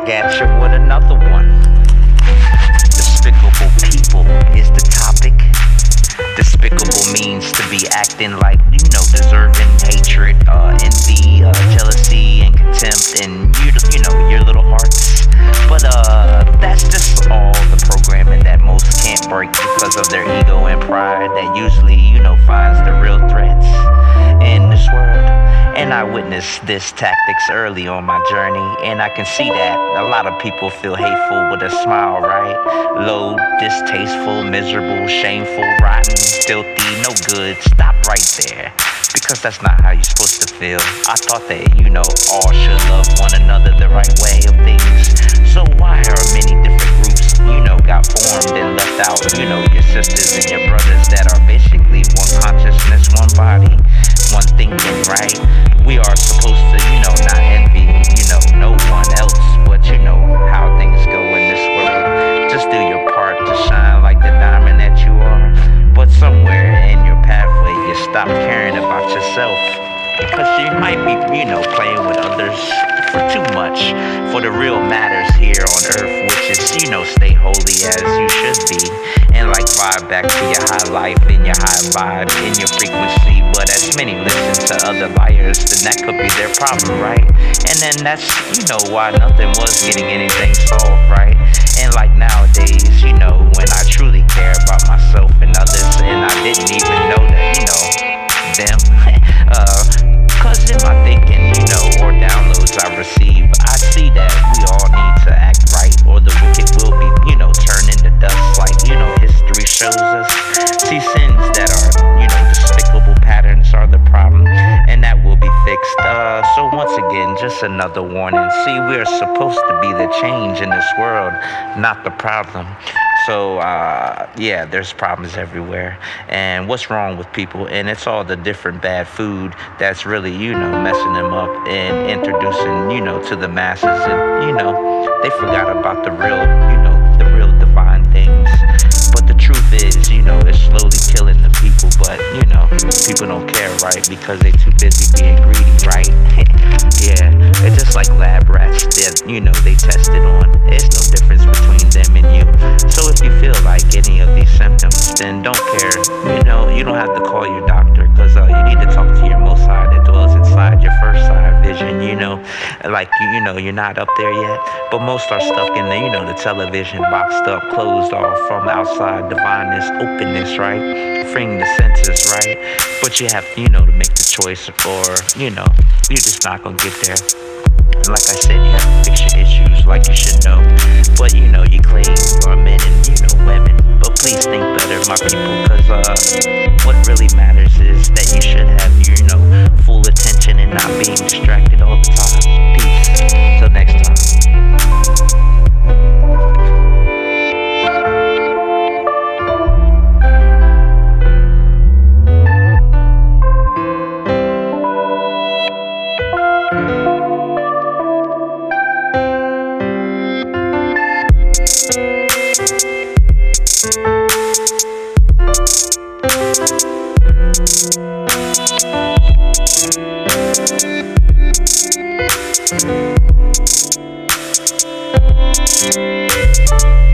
back at you with another one. Despicable people is the topic. Despicable means to be acting like, deserving hatred, envy, jealousy, and contempt, and your little hearts. But that's just all the programming that most can't break because of their ego and pride that usually, finds the real threats in this world. And I witnessed this tactics early on my journey, and I can see that a lot of people feel hateful with a smile, right? Low, distasteful, miserable, shameful, rotten, filthy, no good. Stop right there, because that's not how you're supposed to feel. I thought that, all should love one another the right way of things. So why are many different groups, got formed and left out, your sisters and your brothers that are basically one consciousness, one body, one thinking, right? We are supposed to, not envy, no one else, but how things go in this world. Just do your part to shine like the diamond that you are. But somewhere in your pathway, you stop caring about yourself. Because you might be, playing with others for too much. For the real matters here on earth, which is, stay holy as you should be. And vibe back to your high life, in your high vibe, in your frequency. But as many listen to other liars, then that could be their problem, right? And then that's, why nothing was getting anything solved, right? And nowadays, when I truly care about myself and others, and I didn't even know that, them. Cause in my thinking, or downloads I receive, I see that we all need to act right, or the wicked will be, turned into dust, like, history shows us. See, sins that are, despicable patterns are the problem, and that will be fixed. So once again, just another warning. See, we're supposed to be the change in this world, not the problem. So, there's problems everywhere. And what's wrong with people? And it's all the different bad food that's really, messing them up and introducing, to the masses. And, they forgot about the real divine things. But the truth is, it's slowly killing the people. But, people don't care, right? Because they too busy being greedy, right? Yeah, it's just like lab rats that, they tested on. There's no difference between them and you. So if you feel like any of these symptoms, then don't care. You don't have to call your doctor, because you need to talk to your most high that dwells inside your first eye vision. You're not up there yet, but most are stuck in the, the television, boxed up, closed off from outside divineness, openness, right? Freeing the senses, right? But you have, to make the choice, or, you're just not gonna get there. And like I said, you have to fix your issues like you should know. But you claim you're men and women. But please think better, my people, because what really matters is that you should have your full attention and not being distracted all the time. Peace. Till next time. Thank you.